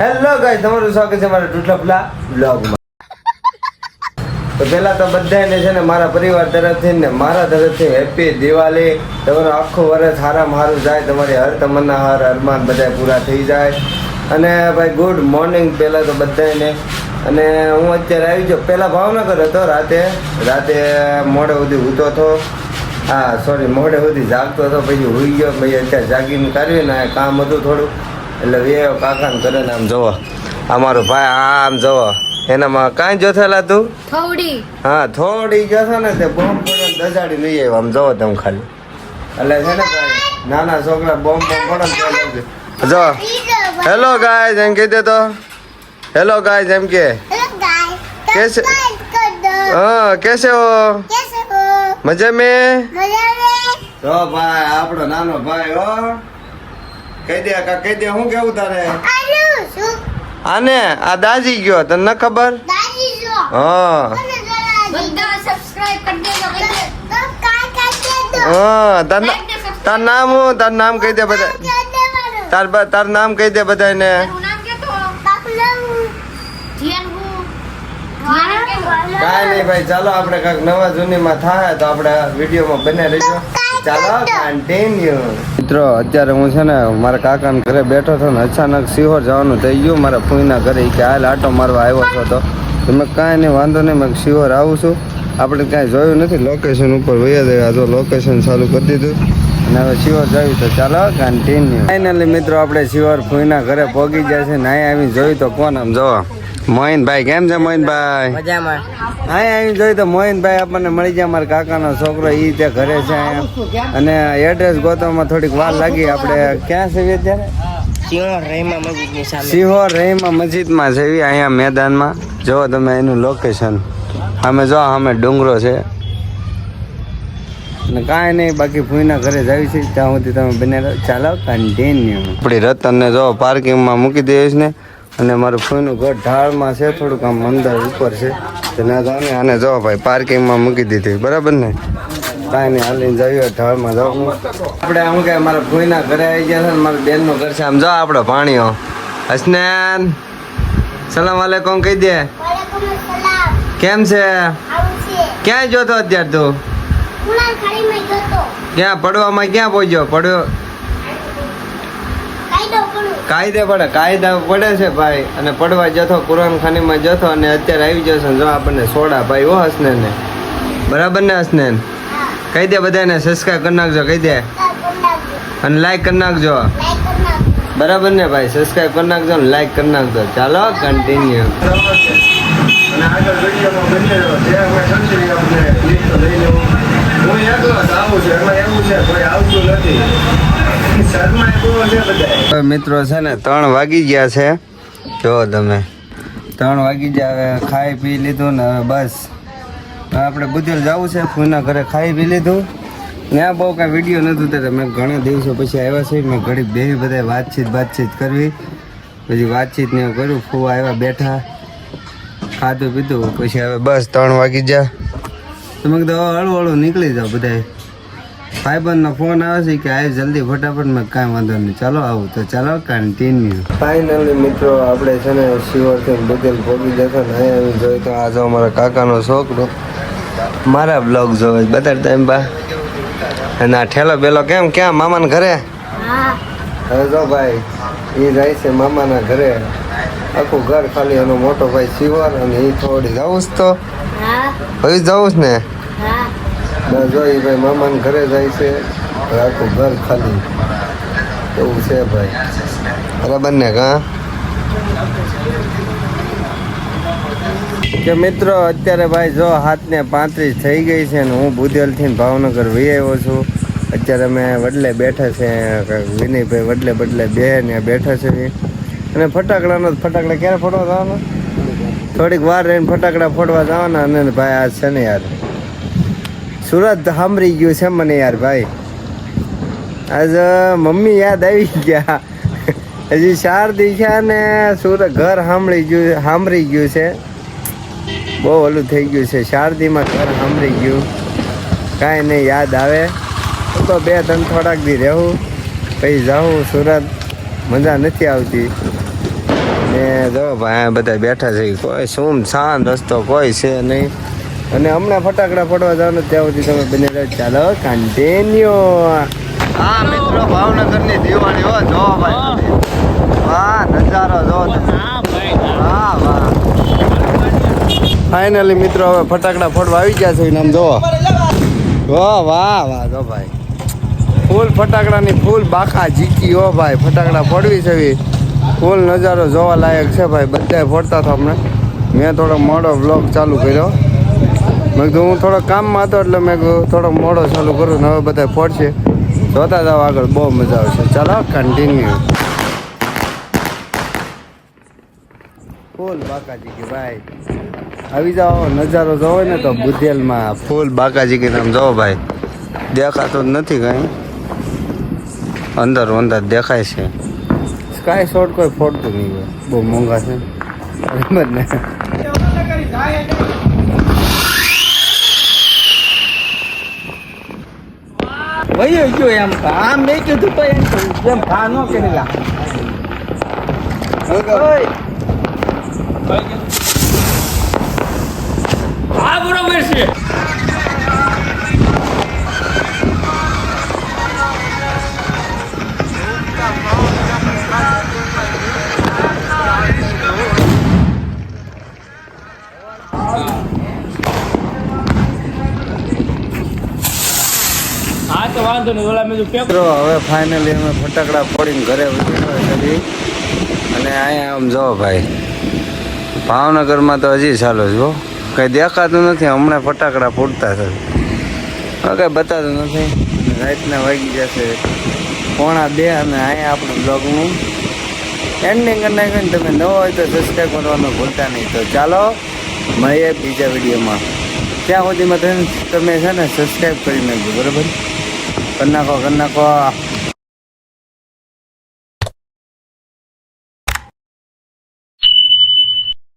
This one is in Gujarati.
હેલો ગાઈસ, તમારું સ્વાગત છે મારા ટુટલા બ્લોગમાં. તો પહેલા તો બધાને છે ને મારા પરિવાર તરફથી ને મારા તરફથી હેપી દિવાળી. તમારું આખું વર્ષ સારામાં સારું જાય, તમારી હર તમન્ના હર અરમાન બધા પૂરા થઈ જાય. અને ભાઈ ગુડ મોર્નિંગ પહેલાં તો બધાને. અને હું અત્યારે આવી ગયો, પહેલાં ભાવનગર હતો, રાતે મોડે સુધી ઊતો હતો. હા સોરી, મોડે સુધી જાગતો હતો, પછી હોઈ ગયો. પછી અત્યારે જાગીને કરવી ને કામ હતું થોડું, એટલે વે કાકાને કરે ને આમ જોવો અમારો ભાઈ આમ જોવો એનામાં કાંઈ જોથેલા તું થોડી થોડી જોથો ને તે બોમ્બ પડે દજાડી લઈ આવ્યો. આમ જોવો તમે ખાલી, એટલે છે ને ભાઈ નાના છોકરા બોમ્બ પડે જો હેલો ગાઈઝ એમ કહી દે તો. હેલો ગાઈઝ એમ કે कैसे हाँ कैसे हो मजे में तो भाई આપણો નાનો ભાઈ હો. કહી દે કા કહી દે. હું કેવું તારે આને આ દાજી ગયો તને ન ખબર? હા હા તાર નામ હું? તાર નામ કહી દે બધા. તાર નામ કહી દે બધાને. કાંઈ નહીં ભાઈ, ચાલો આપણે કાંઈક નવા જૂનીમાં થાય તો આપણે વિડીયોમાં બને રહીજો. ચાલો કન્ટિન્યુ. મિત્રો અત્યારે હું છે ને મારા કાકાના ઘરે બેઠો હતો ને અચાનક સિહોર જવાનું થઈ ગયું. મારા ફૂઈના ઘરે કે હાલ આટો મારવા આવ્યો છો તો મેં કાંઈ નહીં વાંધો નહીં, મેં સિહોર આવું છું. આપણે કાંઈ જોયું નથી, લોકેશન ઉપર વયા જાય તો લોકેશન ચાલુ કરી દીધું અને હવે સિહોર જયું તો ચાલો કન્ટિન્યુ. ફાઇનલી મિત્રો આપણે સિહોર ફૂઈના ઘરે પહોંચી જાય છે ને અહીં આવી જોયું તો કોણ આમ જોવા મોહિનભાઈ. કેમ છે મોહિનભાઈ? મજામાં. અહીં આવી જોયું તો મોહિનભાઈ આપણને મળી ગયા. મારા કાકાનો છોકરો ઈ ત્યાં ઘરે છે અહીંયા. અને એડ્રેસ ગોતવામાં થોડીક વાર લાગી. આપણે ક્યાં છે અત્યારે? સિહોર રહીમા મસ્જિદમાં છે અહીંયા મેદાનમાં. જો તમે એનું લોકેશન અમે જો અમે ડુંગરો છે ને કાંઈ નહીં. બાકી ફૂઈના ઘરે જાવી છે ત્યાં સુધી તમે બને ચાલો કન્ટિન્યુ. આપણી રતનને જો પાર્કિંગમાં મૂકી દઈશ ને. અને મારું ફોઈનું ઘર ઢાળમાં છે, થોડુંક આમ અંદર ઉપર છે તો ના જાવ ને. આને જો ભાઈ પાર્કિંગમાં મૂકી દીધી, બરાબર ને? કાંઈ નહીં, હાલીને જઈએ ઢાળમાં જાવ. આપણે શું કે મારા ફોઈના ઘરે આવી ગયા છે ને મારા બેનનું ઘર છે. આમ જો આપણો પાણીઓ હસનેન સલામ વાલેકુમ કહી દે. કેમ છે? ક્યાંય જોતો અત્યારે તું? ક્યાં પડવામાં ક્યાં પહોંચ્યો? પડ્યો કાયદે પડે, કાયદા પડે છે ભાઈ. અને પડવા જતો કુરાન ખાનીમાં જતો અને અત્યારે આવી જશે જો આપણને સોડા ભાઈ હો હસનેન ને. બરાબર ને હસનેન? કહી દે બધાને સબસ્ક્રાઈબ કરી નાખજો, કહી દે. અને લાઈક કરી નાખજો, બરાબર ને ભાઈ? સબસ્ક્રાઈબ કરી નાખજો ને લાઈક કરી નાખજો. ચાલો કન્ટિન્યુ. અને આગળ વિડીયોમાં બની રહ્યો જે અમે સમજી આપણે ક્લિક તો લઈ લેવું. હું એકલો જ આવું છું, એમાં એવું છે કોઈ આવતું નથી. મિત્રો છે ને 3 વાગી ગયા છે. જો તમે 3 વાગી ગયા. હવે ખાઈ પી લીધું ને હવે બસ આપણે બુધેલ જવું છે. ફૂઈના ઘરે ખાઈ પી લીધું. ત્યાં બહુ કાંઈ વિડીયો નહોતું ત્યારે મેં ઘણા દિવસો પછી આવ્યા છે. મેં ઘડી બે બધા વાતચીત કરવી, પછી વાતચીત ને એવું કર્યું. ફૂવા આવ્યા, બેઠા, ખાધું પીધું, પછી હવે બસ 3 વાગી ગયા. તો મેં કીધું હળવું નીકળી જાઓ બધા. ભાઈબંધનો ફોન આવે છે કે આ જલ્દી ફટાફટ. મેં કાંઈ વાંધો નહીં, ચાલો આવું તો ચાલો કન્ટિન્યુ. ફાઇનલી મિત્રો આપણે છે ને શિવરથી બદલ પહોંચી જશો ને અહીં જોઈએ તો આ જો અમારા કાકાનો છોકરો મારા બ્લોગ જોવે બતાડતા એમ બા. અને આ ઠેલો બેલો કેમ ક્યાં મામાના ઘરે? હવે જો ભાઈ એ જાય છે મામાના ઘરે. આખું ઘર ખાલી એનો મોટો ભાઈ શિવર અને એ થોડી જવું જ તો હવે જવું જ ને. જોઈ ભાઈ મામાને ઘરે જાય છે, આખું ઘર ખાલી એવું છે ભાઈ. બરાબર ને? કાં કે મિત્રો અત્યારે ભાઈ જો 7:35 થઈ ગઈ છે ને હું બુધેલથી ભાવનગર વહી આવ્યો છું. અત્યારે અમે વડલે બેઠા છે, વિનયભાઈ વડલે બે ને બેઠા છે. અને ફટાકડા ક્યારે ફોડવા જવાના? થોડીક વાર રહીને ફટાકડા ફોડવા જવાના. અને ભાઈ આ છે ને યાર સુરત સાંભળી ગયું છે મને યાર ભાઈ. આજ મમ્મી યાદ આવી ગયા. હજી 4 દીખ્યા ને સુરત ઘર સાંભળી ગયું છે. બહુ ઓલું થઈ ગયું છે. 4 દીમાં ઘર સાંભળી ગયું. કાંઈ નહીં, યાદ આવે તો 2-3 થોડાક દી રહેવું પછી જાઉં સુરત. મજા નથી આવતી. ને જો ભાઈ આ બધા બેઠા છે કોઈ સુમ શાંત રસ્તો કોઈ છે નહીં અને હમણાં ફટાકડા ફોડવા જવાનું ત્યાં સુધી તમે બની રહ્યો ચાલો કન્ટિન્યુ હા મિત્રો ભાવનગરની દિવાળી હો જો ભાઈ વાહ નજારો જો વાહ વાહ ફાઇનલી મિત્રો હવે ફટાકડા ફોડવા આવી ગયા છે આમ જો વાહ વાહ વાહ જો ભાઈ ફૂલ ફટાકડાની ફૂલ બાકા જીકી હો ભાઈ ફટાકડા ફોડવી છે ફૂલ નજારો જોવા લાયક છે ભાઈ બધા ફોડતા હતા હમણાં મેં થોડો મોડો વ્લોગ ચાલુ કર્યો મેં કીધું હું થોડો કામમાં હતો એટલે મેં કીધું થોડો મોડો ચાલુ કરું ને હવે બધા ફોડશે જોતા જાઓ આગળ બહુ મજા આવશે ચાલો કન્ટિન્યુ ફૂલ બાકાજી કે ભાઈ આવી જાઓ નજારો જોવો ને તો બુધેલમાં ફૂલ બાકાજી કે તમે જોવો ભાઈ દેખાતો જ નથી કાંઈ અંદર અંદર દેખાય છે સ્કાય શોટ કોઈ ફોડતું નહીં હોય બહુ મોંઘા છે બરાબર ને વયો ગયો એમ આમ મેં કીધું તો એમ ભા ન કરેલા હા બરોબર છે વાંધો નહીં ઓલા મેં મિત્રો હવે ફાઇનલી અમે ફટાકડા ફોડીને ઘરે વધી અને અહીંયા આમ જો ભાઈ ભાવનગરમાં તો હજી ચાલો જો કંઈ દેખાતું નથી હમણાં ફટાકડા ફૂટતા છે કંઈ બતાતું નથી રાતના વાગી જશે 1:45 અને અહીંયા આપણું બ્લોગનું એન્ડિંગ કરી નાખ્યું ને તમે નવો હોય તો સબસ્ક્રાઈબ કરવાનું ભૂલતા નહીં તો ચાલો મળીએ બીજા વિડીયોમાં ત્યાં સુધીમાં તમે છે ને સબસ્ક્રાઈબ કરી નાખજો બરાબર કરી નાખો